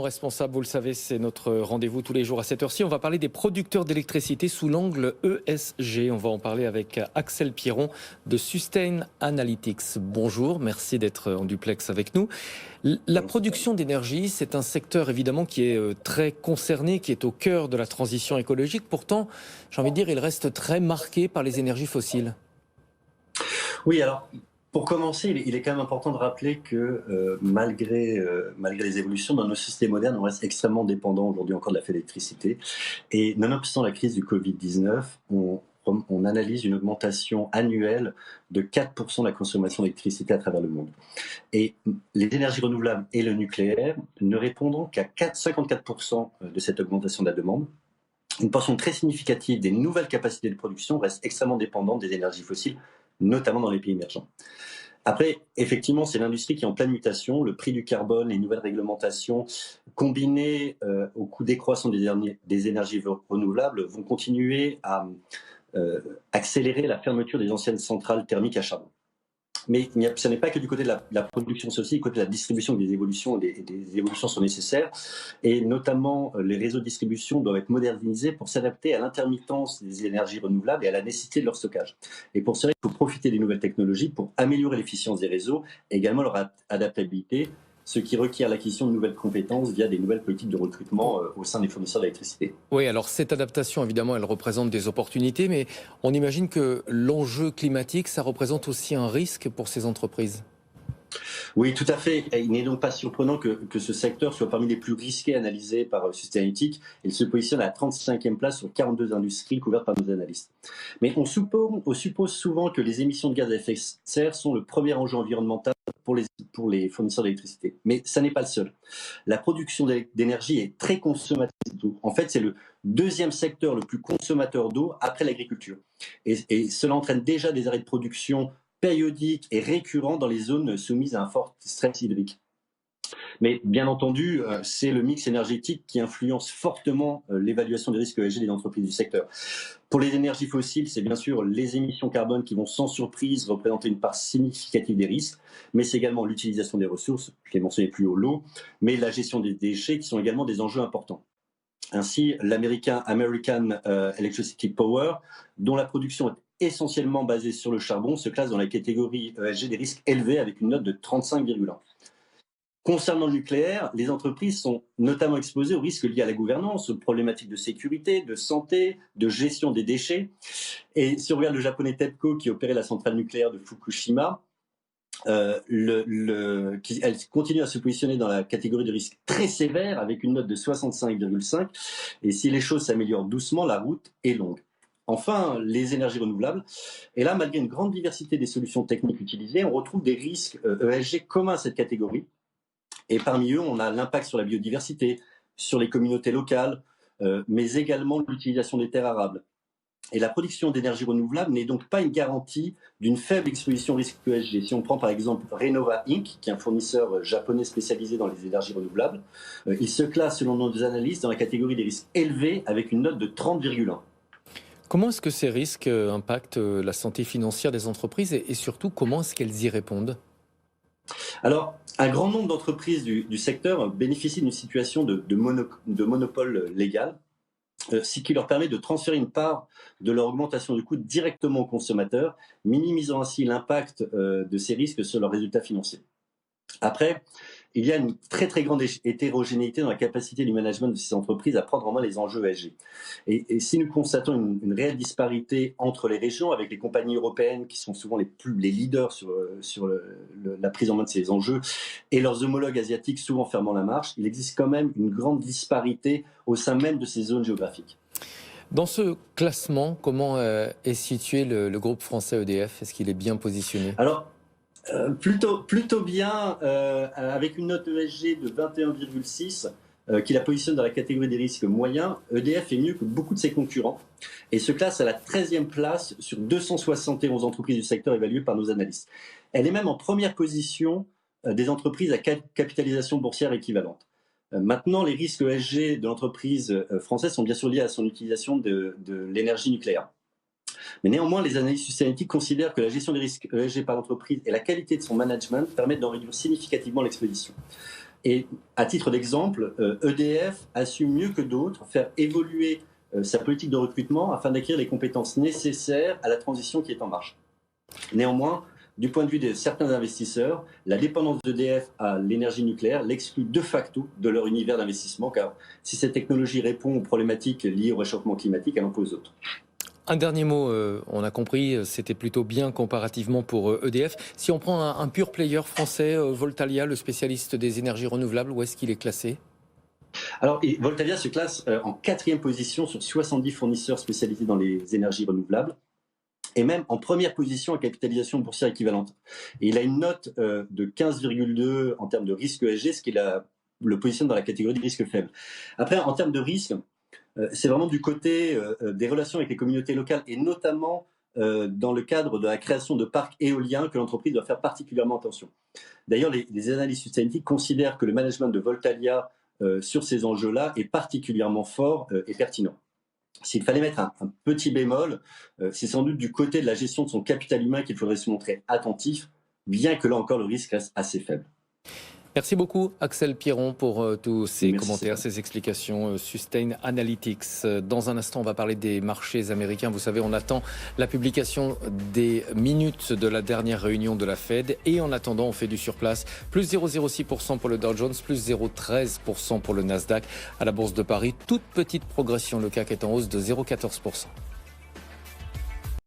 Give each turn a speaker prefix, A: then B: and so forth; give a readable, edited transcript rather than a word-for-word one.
A: Responsable, vous le savez, c'est notre rendez-vous tous les jours à cette heure-ci. On va parler des producteurs d'électricité sous l'angle ESG. On va en parler avec Axel Pierron de Sustain Analytics. Bonjour, merci d'être en duplex avec nous. La production d'énergie, c'est un secteur évidemment qui est très concerné, qui est au cœur de la transition écologique. Pourtant, j'ai envie de dire, il reste très marqué par les énergies fossiles.
B: Oui, alors pour commencer, il est quand même important de rappeler que malgré les évolutions dans nos sociétés modernes, on reste extrêmement dépendant aujourd'hui encore de la l'électricité. Et nonobstant la crise du Covid-19, on analyse une augmentation annuelle de 4% de la consommation d'électricité à travers le monde. Et les énergies renouvelables et le nucléaire ne répondront qu'à 54% de cette augmentation de la demande. Une portion très significative des nouvelles capacités de production reste extrêmement dépendante des énergies fossiles, notamment dans les pays émergents. Après, effectivement, c'est l'industrie qui est en pleine mutation. Le prix du carbone, les nouvelles réglementations, combinées au coût décroissant des énergies renouvelables, vont continuer à accélérer la fermeture des anciennes centrales thermiques à charbon. Mais ce n'est pas que du côté de la production, c'est aussi du côté de la distribution que des évolutions sont nécessaires. Et notamment, les réseaux de distribution doivent être modernisés pour s'adapter à l'intermittence des énergies renouvelables et à la nécessité de leur stockage. Et pour cela, il faut profiter des nouvelles technologies pour améliorer l'efficience des réseaux et également leur adaptabilité, ce qui requiert l'acquisition de nouvelles compétences via des nouvelles politiques de recrutement au sein des fournisseurs d'électricité.
A: Oui, alors cette adaptation, évidemment, elle représente des opportunités, mais on imagine que l'enjeu climatique, ça représente aussi un risque pour ces entreprises.
B: Oui, tout à fait. Et il n'est donc pas surprenant que ce secteur soit parmi les plus risqués analysés par Sustainalytics. Il se positionne à la 35e place sur 42 industries couvertes par nos analystes. Mais on suppose souvent que les émissions de gaz à effet de serre sont le premier enjeu environnemental pour les fournisseurs d'électricité. Mais ça n'est pas le seul. La production d'énergie est très consommatrice d'eau. En fait, c'est le deuxième secteur le plus consommateur d'eau après l'agriculture. Et cela entraîne déjà des arrêts de production périodiques et récurrents dans les zones soumises à un fort stress hydrique. Mais bien entendu, c'est le mix énergétique qui influence fortement l'évaluation des risques ESG des entreprises du secteur. Pour les énergies fossiles, c'est bien sûr les émissions carbone qui vont sans surprise représenter une part significative des risques, mais c'est également l'utilisation des ressources, je l'ai mentionné plus haut, l'eau, mais la gestion des déchets qui sont également des enjeux importants. Ainsi, l'American Electricity Power, dont la production est essentiellement basée sur le charbon, se classe dans la catégorie ESG des risques élevés avec une note de 35,1. Concernant le nucléaire, les entreprises sont notamment exposées aux risques liés à la gouvernance, aux problématiques de sécurité, de santé, de gestion des déchets. Et si on regarde le japonais TEPCO qui opérait la centrale nucléaire de Fukushima, elle continue à se positionner dans la catégorie de risque très sévère avec une note de 65,5. Et si les choses s'améliorent doucement, la route est longue. Enfin, les énergies renouvelables. Et là, malgré une grande diversité des solutions techniques utilisées, on retrouve des risques ESG communs à cette catégorie. Et parmi eux, on a l'impact sur la biodiversité, sur les communautés locales, mais également l'utilisation des terres arables. Et la production d'énergie renouvelable n'est donc pas une garantie d'une faible exposition au risque ESG. Si on prend par exemple Renova Inc., qui est un fournisseur japonais spécialisé dans les énergies renouvelables, il se classe selon nos analyses dans la catégorie des risques élevés avec une note de 30,1.
A: Comment est-ce que ces risques impactent la santé financière des entreprises et surtout comment est-ce qu'elles y répondent ?
B: Alors, un grand nombre d'entreprises du secteur bénéficient d'une situation de monopole légal, ce qui leur permet de transférer une part de leur augmentation de coûts directement aux consommateurs, minimisant ainsi l'impact de ces risques sur leurs résultats financiers. Après, il y a une très très grande hétérogénéité dans la capacité du management de ces entreprises à prendre en main les enjeux ESG. Et si nous constatons une réelle disparité entre les régions, avec les compagnies européennes qui sont souvent les leaders sur la prise en main de ces enjeux, et leurs homologues asiatiques souvent fermant la marche, il existe quand même une grande disparité au sein même de ces zones géographiques.
A: Dans ce classement, comment est situé le groupe français EDF ? Est-ce qu'il est bien positionné ?
B: Alors, plutôt bien, avec une note ESG de 21,6 qui la positionne dans la catégorie des risques moyens. EDF est mieux que beaucoup de ses concurrents et se classe à la 13e place sur 271 entreprises du secteur évaluées par nos analystes. Elle est même en première position des entreprises à capitalisation boursière équivalente. Maintenant, les risques ESG de l'entreprise française sont bien sûr liés à son utilisation de l'énergie nucléaire. Mais néanmoins, les analystes Sustainalytics considèrent que la gestion des risques ESG par l'entreprise et la qualité de son management permettent d'en réduire significativement l'exposition. Et à titre d'exemple, EDF a su mieux que d'autres faire évoluer sa politique de recrutement afin d'acquérir les compétences nécessaires à la transition qui est en marche. Néanmoins, du point de vue de certains investisseurs, la dépendance d'EDF à l'énergie nucléaire l'exclut de facto de leur univers d'investissement, car si cette technologie répond aux problématiques liées au réchauffement climatique, elle en pose d'autres.
A: Un dernier mot, on a compris, c'était plutôt bien comparativement pour EDF. Si on prend un pure player français, Voltalia, le spécialiste des énergies renouvelables, où est-ce qu'il est classé ?
B: Alors, Voltalia se classe en 4e position sur 70 fournisseurs spécialisés dans les énergies renouvelables, et même en première position en capitalisation boursière équivalente. Et il a une note de 15,2 en termes de risque ESG, ce qui le positionne dans la catégorie de risque faible. Après, en termes de risque, c'est vraiment du côté des relations avec les communautés locales, et notamment dans le cadre de la création de parcs éoliens que l'entreprise doit faire particulièrement attention. D'ailleurs, les analystes Sustainalytics considèrent que le management de Voltalia sur ces enjeux-là est particulièrement fort et pertinent. S'il fallait mettre un petit bémol, c'est sans doute du côté de la gestion de son capital humain qu'il faudrait se montrer attentif, bien que là encore le risque reste assez faible.
A: Merci beaucoup Axel Pierron pour tous ces commentaires, ces explications Sustainalytics. Dans un instant, on va parler des marchés américains. Vous savez, on attend la publication des minutes de la dernière réunion de la Fed. Et en attendant, on fait du surplace. Plus 0,06% pour le Dow Jones, plus 0,13% pour le Nasdaq. À la Bourse de Paris, toute petite progression. Le CAC est en hausse de 0,14%.